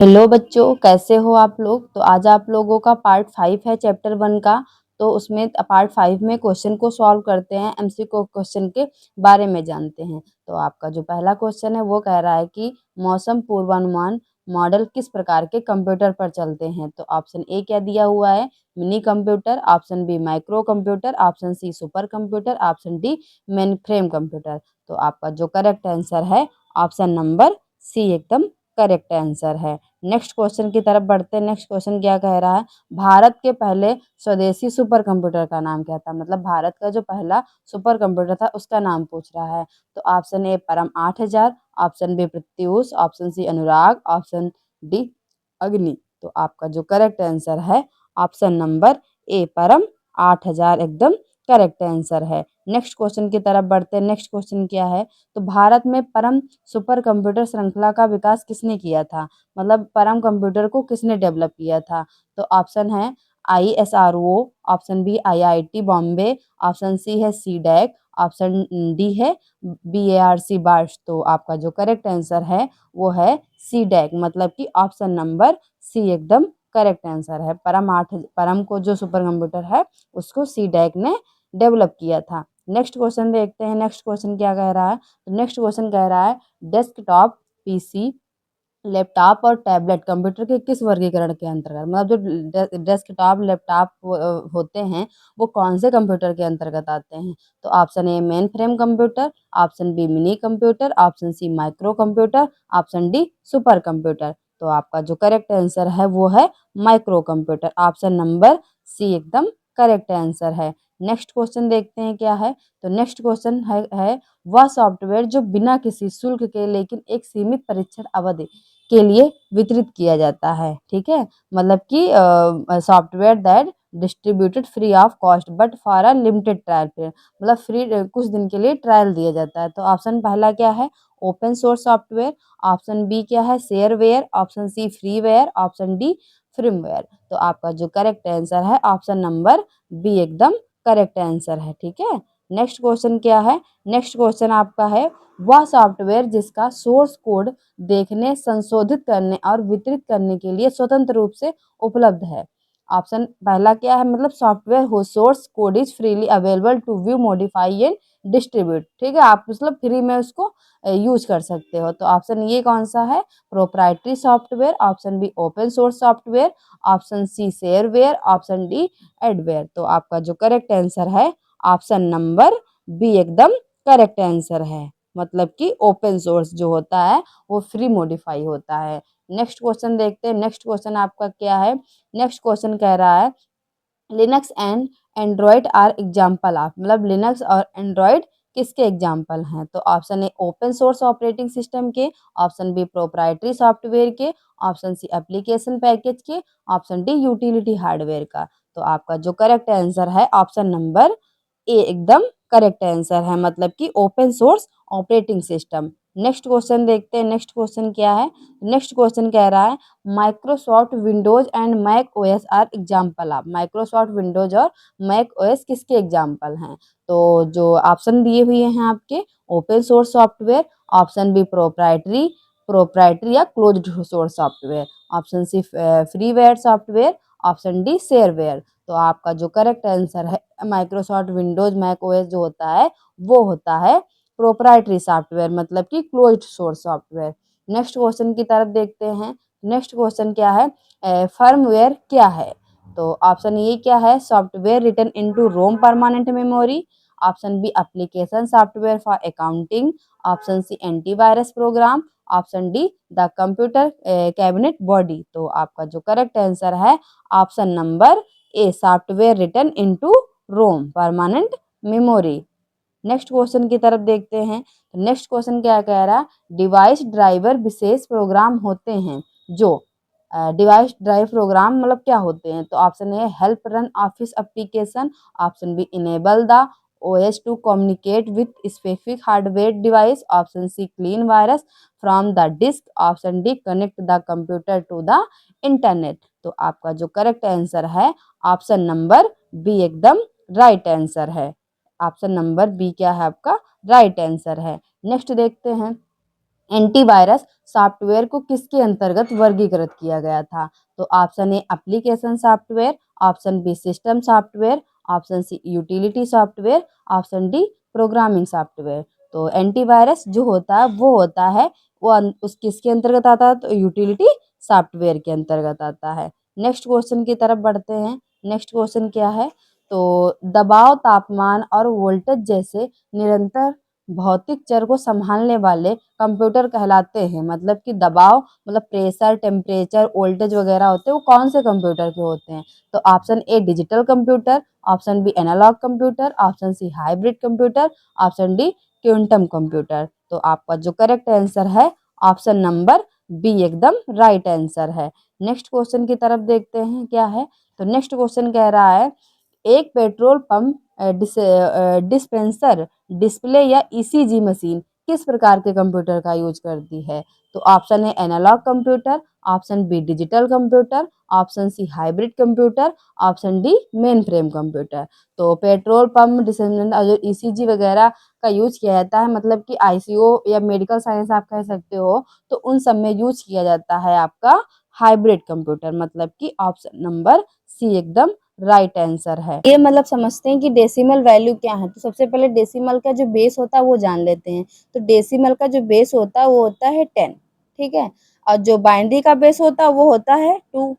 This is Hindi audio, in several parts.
हेलो बच्चों, कैसे हो आप लोग। तो आज आप लोगों का पार्ट 5 है चैप्टर 1 का। तो उसमें पार्ट 5 में क्वेश्चन को सॉल्व करते हैं, एमसीक्यू क्वेश्चन के बारे में जानते हैं। तो आपका जो पहला क्वेश्चन है वो कह रहा है कि मौसम पूर्वानुमान मॉडल किस प्रकार के कंप्यूटर पर चलते हैं। तो ऑप्शन ए क्या दिया हुआ है, mini computer, option B micro computer, option C super computer, option D mainframe computer. तो आपका जो करेक्ट आंसर है ऑप्शन नंबर सी एकदम करेक्ट आंसर है। नेक्स्ट क्वेश्चन की तरफ बढ़ते हैं। नेक्स्ट क्वेश्चन क्या कह रहा है, भारत के पहले स्वदेशी सुपर कंप्यूटर का नाम क्या था। मतलब भारत का जो पहला सुपर कंप्यूटर था उसका नाम पूछ रहा है। तो option A Param 8000, option B Pratyush, option C Anurag, option D Agni. तो आपका जो करेक्ट आंसर है ऑप्शन नंबर ए परम 8000 एकदम करेक्ट आंसर है। नेक्स्ट क्वेश्चन की तरफ बढ़ते हैं। नेक्स्ट क्वेश्चन क्या है, तो भारत में परम सुपर कंप्यूटर श्रृंखला का विकास किसने किया था। मतलब परम कंप्यूटर को किसने डेवलप किया था। तो ऑप्शन है ISRO, option B IIT Bombay, option C है CDEC, ऑप्शन डी है BARC बार्श। तो आपका जो करेक्ट आंसर है वो है CDEC, मतलब कि ऑप्शन नंबर सी एकदम करेक्ट आंसर है। परम को जो सुपर कंप्यूटर है उसको CDEC ने डेवलप किया था। नेक्स्ट क्वेश्चन देखते हैं। नेक्स्ट क्वेश्चन क्या कह रहा है, तो नेक्स्ट क्वेश्चन कह रहा है डेस्कटॉप PC लैपटॉप और टैबलेट कंप्यूटर के किस वर्गीकरण के अंतर्गत। मतलब जो डेस्कटॉप लैपटॉप होते हैं वो कौन से कंप्यूटर के अंतर्गत आते हैं। तो option A mainframe computer, option B mini computer, option C micro computer, option D super computer. तो आपका जो करेक्ट आंसर है वो है micro computer, option number C एकदम करेक्ट आंसर है। नेक्स्ट क्वेश्चन देखते हैं क्या है, तो नेक्स्ट क्वेश्चन है वह सॉफ्टवेयर जो बिना किसी शुल्क के लेकिन एक सीमित परीक्षण अवधि के लिए वितरित किया जाता है। ठीक है, मतलब कि software that distributed free of cost but for a limited trial period. मतलब फ्री कुछ दिन के लिए ट्रायल दिया जाता है। तो ऑप्शन पहला क्या है, open source software, option B क्या है shareware, option C freeware, option D freemware. तो आपका जो करेक्ट आंसर है ऑप्शन नंबर बी एकदम करेक्ट आंसर है। ठीक है, नेक्स्ट क्वेश्चन क्या है, नेक्स्ट क्वेश्चन आपका है वह सॉफ्टवेयर जिसका सोर्स कोड देखने, संशोधित करने और वितरित करने के लिए स्वतंत्र रूप से उपलब्ध है। ऑप्शन पहला क्या है, मतलब सॉफ्टवेयर हो source code is freely available to view modify and distribute. ठीक है, आप मतलब फ्री में उसको यूज कर सकते हो। तो ऑप्शन ये कौन सा है, proprietary software, option B open source software, option C shareware, option D adware. तो आपका जो करेक्ट आंसर है ऑप्शन नंबर बी एकदम करेक्ट आंसर है। मतलब कि ओपन सोर्स जो होता है वो फ्री मॉडिफाई होता है। नेक्स्ट क्वेश्चन देखते हैं। नेक्स्ट क्वेश्चन आपका क्या है, नेक्स्ट क्वेश्चन कह रहा है Linux and Android are example of. मतलब लिनक्स और एंड्रॉयड किसके एग्जाम्पल हैं। तो option A open source operating system के, ऑप्शन बी प्रोप्राइटरी सॉफ्टवेयर के, ऑप्शन सी एप्लीकेशन पैकेज के, ऑप्शन डी यूटिलिटी हार्डवेयर का। तो आपका जो करेक्ट आंसर है ऑप्शन नंबर ए एकदम करेक्ट आंसर है, मतलब कि open source operating system. Next question देखते हैं। नेक्स्ट क्वेश्चन क्या है, नेक्स्ट क्वेश्चन कह रहा है Microsoft Windows and Mac OS are example of. Microsoft Windows और मैक ओएस किसके एग्जाम्पल हैं। तो जो ऑप्शन दिए हुए हैं आपके, open source software, option B proprietary proprietary या closed source software, option C freeware software, option D shareware. तो आपका जो करेक्ट आंसर है माइक्रोसॉफ्ट विंडोज मैक ओएस जो होता है वो होता है प्रोप्राइटरी सॉफ्टवेयर, मतलब कि closed source software. Next question की तरफ देखते हैं। नेक्स्ट क्वेश्चन क्या है, फर्मवेयर क्या है। तो ऑप्शन ए क्या है, software written into ROM permanent memory, option B application software for accounting, option C antivirus program, option D the computer cabinet body. तो आपका जो करेक्ट आंसर है option number A software written into ROM permanent memory. Next question की तरफ देखते हैं। नेक्स्ट क्वेश्चन क्या कह रहा है, डिवाइस ड्राइवर विशेष प्रोग्राम होते हैं जो डिवाइस ड्राइव प्रोग्राम मतलब क्या होते हैं। तो option A help run office application, option B enable the OS to communicate with specific hardware device, option C clean virus from the disk, option D connect the computer to the internet. तो आपका जो करेक्ट आंसर है ऑप्शन नंबर बी एकदम राइट आंसर है। ऑप्शन नंबर बी क्या है आपका राइट आंसर है। नेक्स्ट देखते हैं। एंटीवायरस सॉफ्टवेयर को किसके अंतर्गत वर्गीकृत किया गया था? तो option A application software, option B system software, option C utility software, option D programming software. तो एंटीवायरस जो होता है वो होता है वो उस किसके अंतर्गत आता है? तो यूटिलिटी सॉफ्टवेयर के अंतर्गत आता है। नेक्स्ट क्वेश्चन की तरफ बढ़ते हैं। नेक्स्ट क्वेश्चन क्या है? तो दबाव, तापमान और वोल्टेज जैसे निरंतर भौतिक चर को संभालने वाले कंप्यूटर कहलाते हैं। मतलब कि दबाव मतलब प्रेशर, टेम्परेचर, वोल्टेज वगैरह होते हैं, वो कौन से कंप्यूटर के होते हैं? तो option A digital computer, option B analog computer, option C hybrid computer, option D quantum computer. तो आपका जो करेक्ट आंसर है ऑप्शन नंबर बी एकदम राइट आंसर है। नेक्स्ट क्वेश्चन की तरफ देखते हैं क्या है। तो नेक्स्ट क्वेश्चन कह रहा है एक पेट्रोल पंप डिस्पेंसर डिस्प्ले या ईसीजी मशीन किस प्रकार के कंप्यूटर का यूज करती है? तो ऑप्शन है analog computer, option B digital computer, option C hybrid computer, option D mainframe computer. तो पेट्रोल पंप डिस्पेंसर जो ईसीजी वगैरह का यूज किया जाता है, मतलब कि आईसीयू या मेडिकल साइंस आप कह सकते हो, तो उन सब में यूज किया जाता है आपका हाइब्रिड कंप्यूटर। मतलब कि ऑप्शन नंबर सी एकदम राइट आंसर है। ये मतलब समझते हैं कि डेसिमल वैल्यू क्या है। तो सबसे पहले डेसिमल का जो बेस होता है वो जान लेते हैं। तो डेसिमल का जो बेस होता है वो होता है 10, ठीक है। और जो बाइनरी का बेस होता है वो होता है 2।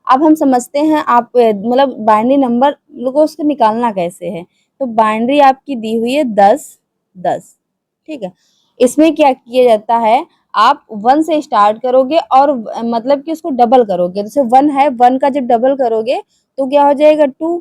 अब हम समझते हैं आप मतलब बाइनरी नंबर को उसको निकालना कैसे है। तो बाइनरी आपकी दी हुई है 10, ठीक है। इसमें क्या किया जाता है, आप 1 से स्टार्ट करोगे और मतलब कि उसको डबल करोगे। जैसे 1 है, 1 का जब डबल करोगे तो क्या हो जाएगा 2,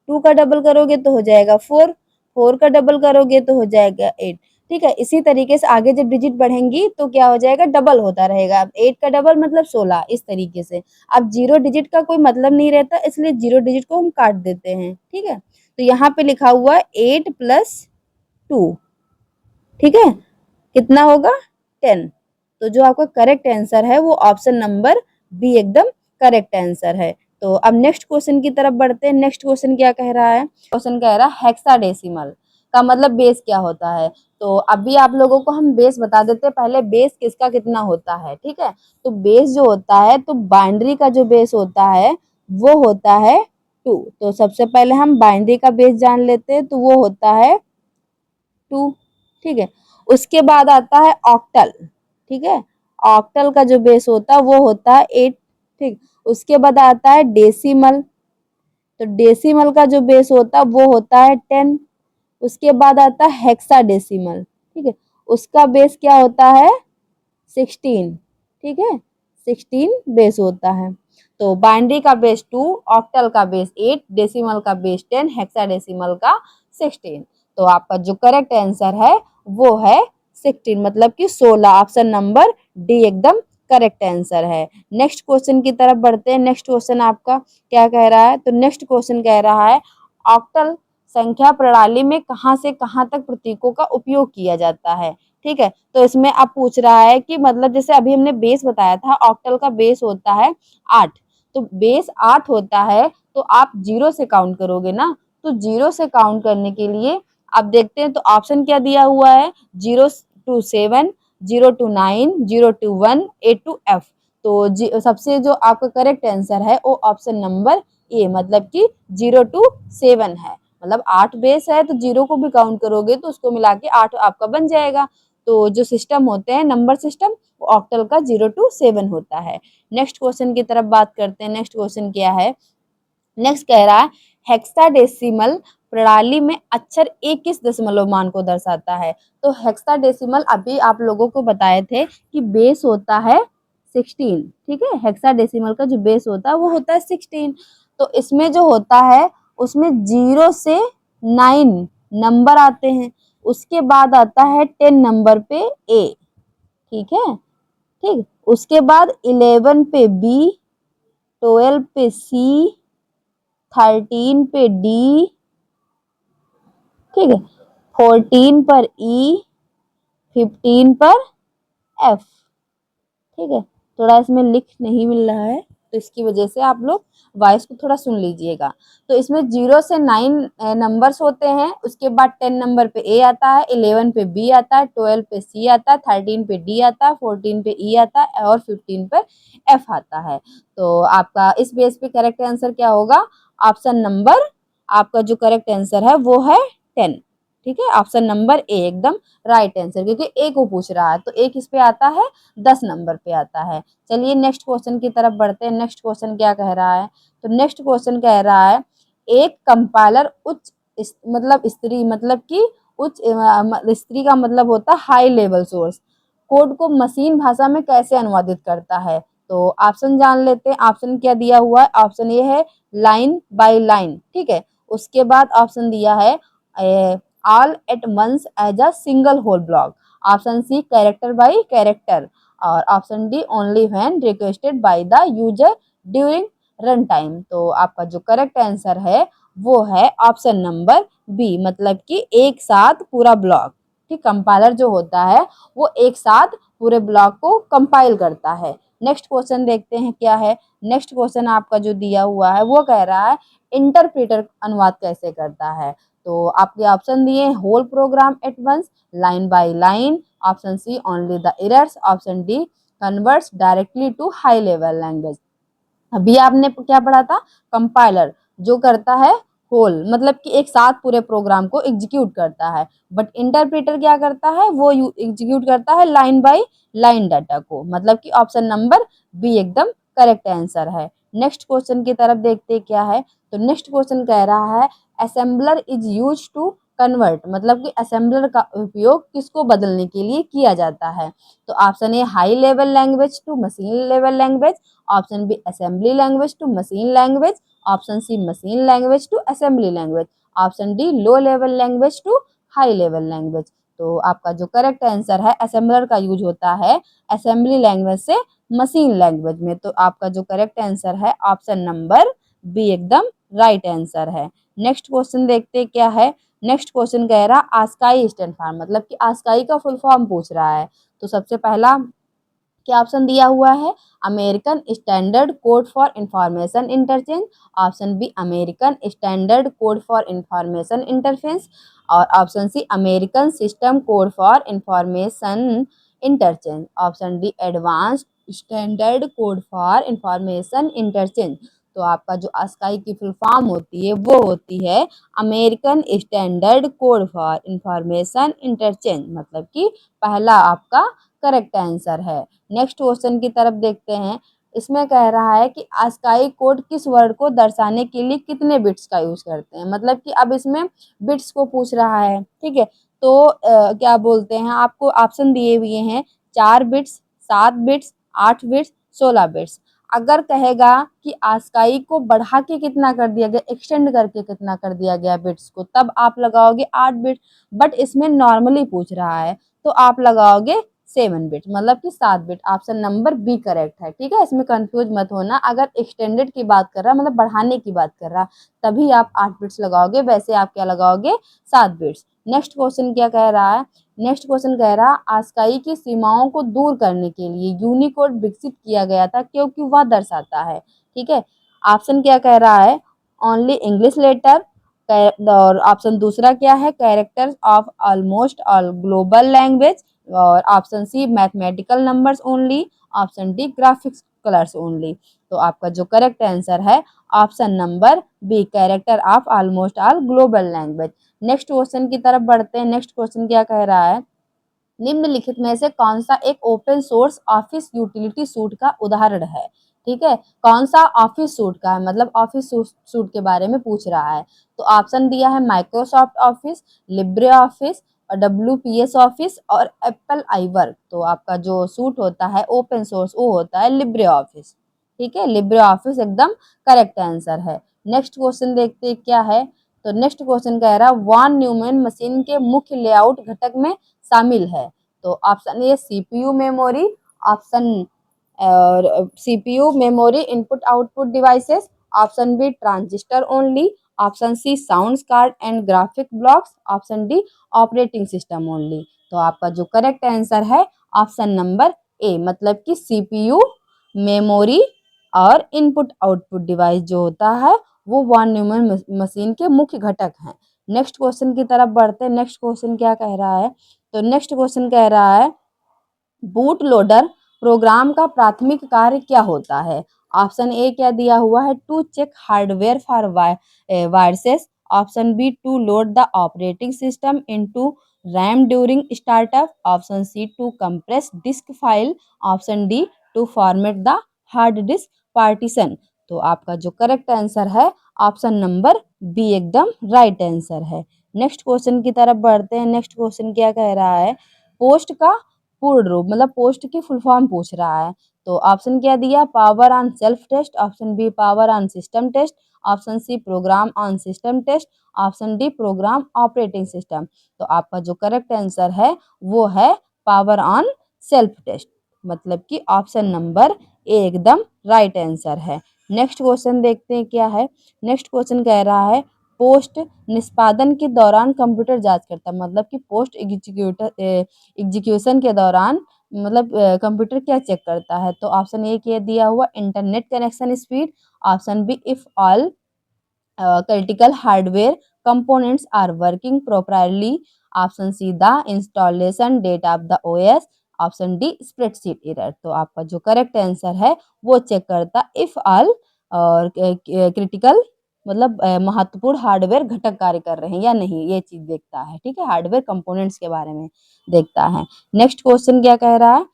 2 का डबल करोगे तो हो जाएगा 4, 4 का डबल करोगे तो हो जाएगा 8, ठीक है। इसी तरीके से आगे जब डिजिट बढ़ेंगी तो क्या हो जाएगा, डबल होता रहेगा। अब 8 का डबल मतलब 16, इस तरीके से। अब 0 डिजिट का कोई मतलब नहीं रहता, इसलिए 0 डिजिट को हम काट देते हैं, ठीक है। तो यहाँ पे लिखा हुआ है 8 + 2, ठीक है, कितना होगा 10। तो जो आपका करेक्ट आंसर है वो ऑप्शन नंबर बी एकदम करेक्ट आंसर है। तो अब नेक्स्ट क्वेश्चन की तरफ बढ़ते हैं। नेक्स्ट क्वेश्चन क्या कह रहा है? क्वेश्चन कह रहा है हेक्साडेसिमल का मतलब बेस क्या होता है। तो अभी आप लोगों को हम बेस बता देते हैं, पहले बेस किसका कितना होता है, ठीक है। तो बेस जो होता है, तो बाइनरी का जो बेस होता है वो होता है 2। तो सबसे पहले हम बाइनरी का बेस जान लेते हैं, तो वो होता है 2, ठीक है। उसके बाद आता है ऑक्टल, ठीक है। ऑक्टल का जो बेस होता है वो होता है 8, ठीक। उसके बाद आता है डेसिमल, तो डेसिमल का जो बेस होता है वो होता है 10। उसके बाद आता है हेक्साडेसिमल, ठीक है। उसका बेस क्या होता है 16, ठीक है, 16 बेस होता है। तो बाइनरी का बेस 2, ऑक्टल का बेस 8, डेसिमल का बेस 10, हेक्साडेसिमल का 16। तो आपका जो करेक्ट आंसर है वो है 16, मतलब कि 16। ऑप्शन नंबर डी एकदम करेक्ट आंसर है। नेक्स्ट क्वेश्चन की तरफ बढ़ते हैं। नेक्स्ट क्वेश्चन आपका क्या कह रहा है? तो नेक्स्ट क्वेश्चन कह रहा है ऑक्टल संख्या प्रणाली में कहाँ से कहाँ तक प्रतीकों का उपयोग किया जाता है, ठीक है। तो इसमें अब पूछ रहा है कि मतलब जैसे अभी हमने बेस बताया था, ऑक्टल का बेस होता है 8। तो बेस 8 होता है, तो आप 0 से काउंट करोगे ना। तो 0 से काउंट करने के लिए अब देखते हैं, तो ऑप्शन क्या दिया हुआ है, 0 to 7, 0 to 9, 0 to 1, A to F। तो सबसे जो आपका करेक्ट आंसर है वो ऑप्शन नंबर ए, मतलब कि 0 to 7 है। मतलब 8 बेस है, तो 0 को भी काउंट करोगे तो उसको मिला के 8 आपका बन जाएगा। तो जो सिस्टम होते हैं नंबर सिस्टम, वो ऑक्टल का 0 to 7 होता है। नेक्स्ट क्वेश्चन की तरफ बात करते हैं। नेक्स्ट क्वेश्चन क्या है? नेक्स्ट कह रहा है हेक्साडेसिमल प्रणाली में अक्षर एक किस दशमलव मान को दर्शाता है। तो हेक्साडेसिमल अभी आप लोगों को बताए थे कि बेस होता है 16, ठीक है। हेक्साडेसिमल का जो बेस होता है वो होता है 16। तो इसमें जो होता है उसमें 0 से 9 नंबर आते हैं, उसके बाद आता है 10 नंबर पे ए, ठीक है, ठीक। उसके बाद 11 पे बी, 12 पे सी, 13 पे डी, ठीक है, 14 पर ई, 15 पर एफ, ठीक है। थोड़ा इसमें लिख नहीं मिल रहा है। तो इसकी वजह से आप लोग वॉइस को थोड़ा सुन लीजिएगा। तो इसमें 0 से 9 नंबर्स होते हैं, उसके बाद 10 नंबर पे ए आता है, 11 पे बी आता है, 12 पे सी आता है, 13 पे डी आता है, 14 पे ई आता है और 15 पे एफ आता है। तो आपका इस बेस पे करेक्ट आंसर क्या होगा? ऑप्शन नंबर, आपका जो करेक्ट आंसर है वो है 10। ठीक है, ऑप्शन नंबर ए एकदम राइट आंसर, क्योंकि ए को पूछ रहा है तो ए किस पे आता है? 10 नंबर पे आता है। चलिए नेक्स्ट क्वेश्चन की तरफ बढ़ते हैं। नेक्स्ट क्वेश्चन क्या कह रहा है? तो नेक्स्ट क्वेश्चन कह रहा है एक कंपाइलर उच्च मतलब स्त्री, मतलब कि उच्च स्त्री का मतलब होता है हाई लेवल सोर्स, कोड को मशीन भाषा में कैसे अनुवादित करता है? तो ऑप्शन जान लेते हैं। ऑप्शन क्या दिया हुआ है? ऑप्शन ये है लाइन बाय लाइन, ठीक है। उसके बाद ऑप्शन दिया है all at once as a single whole block. Option C character by character, और option D only when requested by the user during run time. तो आपका जो करेक्ट आंसर है वो है ऑप्शन नंबर बी, मतलब कि एक साथ पूरा ब्लॉक। ठीक, कंपाइलर जो होता है वो एक साथ पूरे ब्लॉक को कंपाइल करता है। नेक्स्ट क्वेश्चन देखते हैं क्या है। नेक्स्ट क्वेश्चन आपका जो दिया हुआ है वो कह रहा है इंटरप्रेटर अनुवाद कैसे करता है? तो आपके ऑप्शन दिए whole program at once, line by line, option C only the errors, option D converts directly to high level language. अभी आपने क्या पढ़ा था? कंपाइलर जो करता है होल, मतलब कि एक साथ पूरे प्रोग्राम को एग्जीक्यूट करता है, बट इंटरप्रेटर क्या करता है? वो एग्जीक्यूट करता है लाइन बाय लाइन डाटा को, मतलब कि ऑप्शन नंबर बी एकदम करेक्ट आंसर है। नेक्स्ट क्वेश्चन की तरफ देखते क्या है। तो नेक्स्ट क्वेश्चन कह रहा है assembler is use to convert, मतलब कि असेंबलर का उपयोग किसको बदलने के लिए किया जाता है? तो option A high level language to machine level language, option B assembly language to machine language, option C machine language to assembly language, option D low level language to high level language. तो आपका जो करेक्ट आंसर है असेंबलर का यूज होता है असेंबली लैंग्वेज से मशीन लैंग्वेज में। तो आपका जो करेक्ट आंसर है ऑप्शन नंबर बी एकदम राइट आंसर है। नेक्स्ट क्वेश्चन देखते क्या है। नेक्स्ट क्वेश्चन कह रहा आस्काई स्टैंड फॉर, मतलब कि आस्काई का फुल फॉर्म पूछ रहा है। तो सबसे पहला क्या ऑप्शन दिया हुआ है? American standard code for information interchange, option B American standard code for information interface, और option C American system code for information interchange, option D advanced standard code for information interchange. तो आपका जो आस्काई की फुल फॉर्म होती है वो होती है American standard code for information interchange, मतलब कि पहला आपका करेक्ट आंसर है। नेक्स्ट क्वेश्चन की तरफ देखते हैं। इसमें कह रहा है कि आस्काई कोड किस वर्ड को दर्शाने के लिए कितने बिट्स का यूज करते हैं, मतलब कि अब इसमें बिट्स को पूछ रहा है, ठीक है। तो क्या बोलते हैं, आपको ऑप्शन दिए हुए हैं 4 बिट्स, 7 बिट्स, 8 बिट्स, 16 बिट्स। अगर कहेगा कि आस्काई को बढ़ा के कितना कर दिया गया, एक्सटेंड करके कितना कर दिया गया बिट्स को, तब आप लगाओगे 8 बिट। बट इसमें नॉर्मली पूछ रहा है तो आप लगाओगे 7 बिट, मतलब कि 7 bit. Option number B correct है, ठीक है। इसमें कंफ्यूज मत होना। अगर एक्सटेंडेड की बात कर रहा है, मतलब बढ़ाने की बात कर रहा है, तभी आप 8 बिट्स लगाओगे, वैसे आप क्या लगाओगे? 7 बिट्स। नेक्स्ट क्वेश्चन क्या कह रहा है। नेक्स्ट क्वेश्चन कह रहा है आस्काई की सीमाओं को दूर करने के लिए यूनिकोड विकसित किया गया था क्योंकि वह दर्शाता है, ठीक है। ऑप्शन क्या कह रहा है? ओनली इंग्लिश लेटर, और ऑप्शन दूसरा क्या है? Characters of almost all global language, और option C mathematical numbers only, option D graphics colours only. तो आपका जो करेक्ट आंसर है option number B character of almost all global language. Next question की तरफ बढ़ते हैं। नेक्स्ट क्वेश्चन क्या कह रहा है। निम्नलिखित में से कौन सा एक open source office utility suit का उदाहरण है? ठीक है, कौन सा ऑफिस सूट का है, मतलब ऑफिस सूट के बारे में पूछ रहा है। तो ऑप्शन दिया है Microsoft office, Libre office, WPS office और एप्पल आई वर्क। तो आपका जो सूट होता है ओपन सोर्स वो होता है लिब्रे ऑफिस, ठीक है। लिब्रे ऑफिस एकदम करेक्ट आंसर है। नेक्स्ट क्वेश्चन देखते हैं क्या है। तो नेक्स्ट क्वेश्चन कह रहा है वॉन न्यूमैन मशीन के मुख्य लेआउट घटक में शामिल है। तो option A CPU memory, option और CPU memory input output devices, option B transistor only, option C sound card and graphic blocks, option D operating system only. तो आपका जो करेक्ट आंसर है ऑप्शन नंबर ए, मतलब कि सीपीयू मेमोरी और इनपुट आउटपुट डिवाइस जो होता है वो वॉन न्यूमन मशीन के मुख्य घटक हैं। नेक्स्ट क्वेश्चन की तरफ बढ़ते हैं। नेक्स्ट क्वेश्चन क्या कह रहा है? तो नेक्स्ट क्वेश्चन कह रहा है बूट लोडर प्रोग्राम का प्राथमिक कार्य क्या होता है? ऑप्शन ए क्या दिया हुआ है? To check hardware for viruses. Option B to load the operating system into RAM during startup. Option C to compress disk file. Option D to format the hard disk partition. तो आपका जो करेक्ट आंसर है ऑप्शन नंबर बी एकदम राइट आंसर है। नेक्स्ट क्वेश्चन की तरफ बढ़ते हैं। नेक्स्ट क्वेश्चन क्या कह रहा है? पोस्ट का पूर्ण रूप मतलब पोस्ट की फुल फॉर्म पूछ रहा है। तो ऑप्शन क्या दिया? Power on self test. Option B power on system test. Option C program on system test. Option D program operating system. तो आपका जो करेक्ट आंसर है वो है पावर ऑन सेल्फ टेस्ट, मतलब कि ऑप्शन नंबर ए एकदम राइट आंसर है। नेक्स्ट क्वेश्चन देखते हैं क्या है। नेक्स्ट क्वेश्चन कह रहा है पोस्ट निष्पादन के दौरान कंप्यूटर जांच करता है, मतलब कि पोस्ट एग्जीक्यूशन के दौरान मतलब कंप्यूटर क्या चेक करता है? तो ऑप्शन ए क्या दिया हुआ? Internet connection speed. Option B if all critical hardware components are working properly. Option C the installation date of the OS. Option D spreadsheet error. तो आपका जो करेक्ट आंसर है वो चेक करता इफ ऑल और क्रिटिकल मतलब महत्वपूर्ण हार्डवेयर घटक कार्य कर रहे हैं या नहीं, ये चीज देखता है। ठीक है, हार्डवेयर कंपोनेंट्स के बारे में देखता है। नेक्स्ट क्वेश्चन क्या कह रहा है?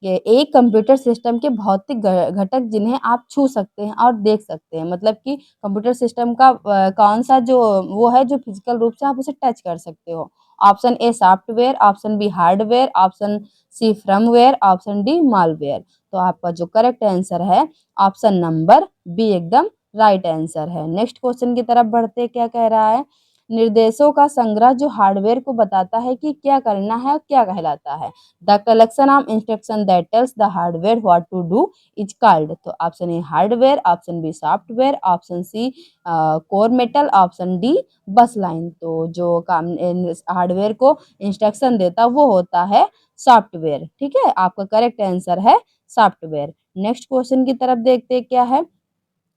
कि एक कंप्यूटर सिस्टम के भौतिक घटक जिन्हें आप छू सकते हैं और देख सकते हैं, मतलब कि कंप्यूटर सिस्टम का कौन सा जो वो है जो फिजिकल रूप से आप उसे टच कर सकते हो? Option A software. Option B hardware. Option C firmware. Option D malware. तो आपका जो करेक्ट आंसर है ऑप्शन नंबर बी एकदम राइट आंसर है। नेक्स्ट क्वेश्चन की तरफ बढ़ते क्या कह रहा है? निर्देशों का संग्रह जो हार्डवेयर को बताता है कि क्या करना है और क्या कहलाता है? The collection of instruction that tells the hardware what to do is called. तो option A hardware. Option B software. Option C core metal. Option D bus line. तो जो काम हार्डवेयर को इंस्ट्रक्शन देता वो होता है सॉफ्टवेयर। ठीक है, आपका करेक्ट आंसर है सॉफ्टवेयर। नेक्स्ट क्वेश्चन की तरफ देखते क्या है।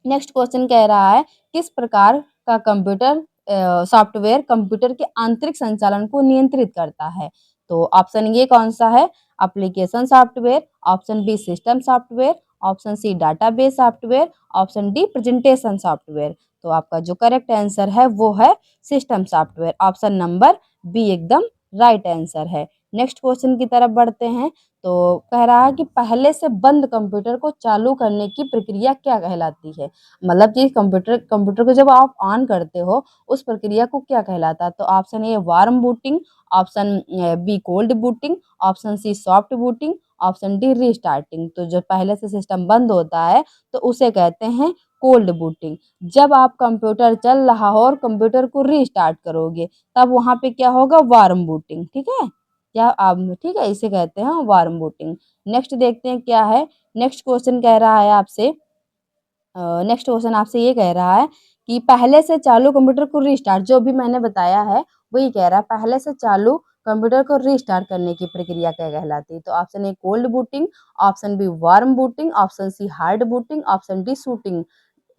नेक्स्ट क्वेश्चन कह रहा है किस प्रकार का कंप्यूटर सॉफ्टवेयर कंप्यूटर के आंतरिक संचालन को नियंत्रित करता है? तो ऑप्शन ये कौन सा है? Application software. Option B system software. Option C database software. Option D presentation software. तो आपका जो करेक्ट आंसर है वो है system software. Option number B एकदम राइट आंसर है। नेक्स्ट क्वेश्चन की तरफ बढ़ते हैं। तो कह रहा है कि पहले से बंद कंप्यूटर को चालू करने की प्रक्रिया क्या कहलाती है? मतलब कि कंप्यूटर को जब आप ऑन करते हो उस प्रक्रिया को क्या कहलाता है? तो option A warm booting. Option B cold booting. Option C soft booting. Option D restarting. तो जो पहले से सिस्टम बंद होता है तो उसे कहते हैं कोल्ड बूटिंग। जब आप कंप्यूटर चल रहा हो और कंप्यूटर को रीस्टार्ट करोगे तब वहां पे क्या होगा? Warm booting. ठीक है, क्या आप ठीक है इसे कहते हैं वार्म बूटिंग। नेक्स्ट देखते हैं क्या है। नेक्स्ट क्वेश्चन कह रहा है आपसे नेक्स्ट क्वेश्चन आपसे ये कह रहा है कि पहले से चालू कंप्यूटर को रीस्टार्ट, जो भी मैंने बताया है वही कह रहा है पहले से चालू कंप्यूटर को रीस्टार्ट करने की प्रक्रिया क्या कहलाती है? तो option A cold booting. Option B warm booting. Option C hard booting. Option D shooting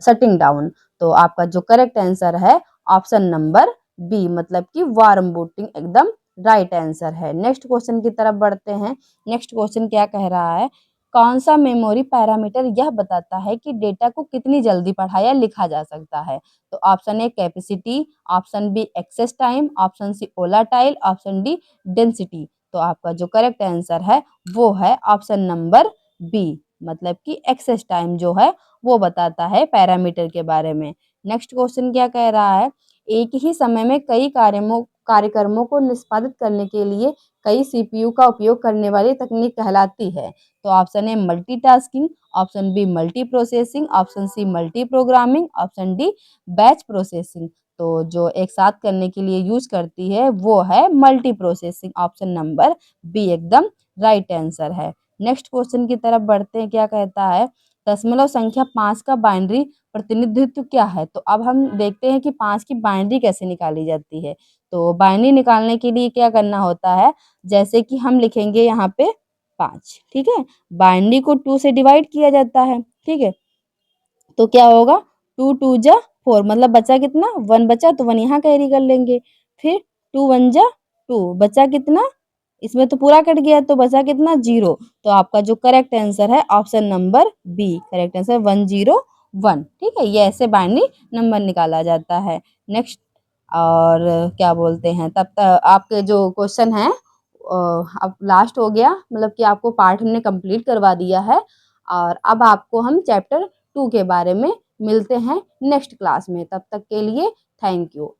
shutting down. तो आपका जो करेक्ट आंसर है ऑप्शन नंबर बी, मतलब कि वार्म बूटिंग एकदम राइट आंसर है। नेक्स्ट क्वेश्चन की तरफ बढ़ते हैं। नेक्स्ट क्वेश्चन क्या कह रहा है? कौन सा मेमोरी पैरामीटर यह बताता है कि डेटा को कितनी जल्दी पढ़ा या लिखा जा सकता है? तो option A capacity. Option B access time. Option C volatile. Option D density. तो आपका जो करेक्ट आंसर है वो है ऑप्शन नंबर बी, मतलब कि एक्सेस टाइम जो है वो बताता है पैरामीटर के बारे में। नेक्स्ट क्वेश्चन क्या कह रहा है? एक ही समय में कई कार्यक्रमों को निष्पादित करने के लिए कई सीपीयू का उपयोग करने वाली तकनीक कहलाती है? तो option A multitasking. Option B multi processing. Option C multi programming. Option D batch processing. तो जो एक साथ करने के लिए यूज करती है वो है multi processing. Option number B एकदम राइट आंसर है। नेक्स्ट क्वेश्चन की तरफ बढ़ते हैं। क्या कहता है? दशमलव संख्या 5 का बाइनरी प्रतिनिधित्व क्या है? तो अब हम देखते हैं कि 5 की बाइनरी कैसे निकाली जाती है। तो बाइनरी निकालने के लिए क्या करना होता है? जैसे कि हम लिखेंगे यहाँ पे 5, ठीक है, बाइनरी को 2 से डिवाइड किया जाता है, ठीक है, तो क्या होगा 2 2 जा 4 मतलब बचा कितना 1 बचा तो 1 यहाँ कैरी कर लेंगे। फिर 2 1 जा 2 बचा कितना इसमें तो पूरा कट गया तो बचा कितना 0। तो आपका जो करेक्ट आंसर है option number B correct answer 101। ठीक है, ये ऐसे बाइनरी नंबर निकाला जाता है। नेक्स्ट और क्या बोलते हैं तब तक आपके जो क्वेश्चन है अब लास्ट हो गया, मतलब कि आपको पार्ट हमने कंप्लीट करवा दिया है। और अब आपको हम चैप्टर 2 के बारे में मिलते हैं नेक्स्ट क्लास में। तब तक के लिए थैंक यू।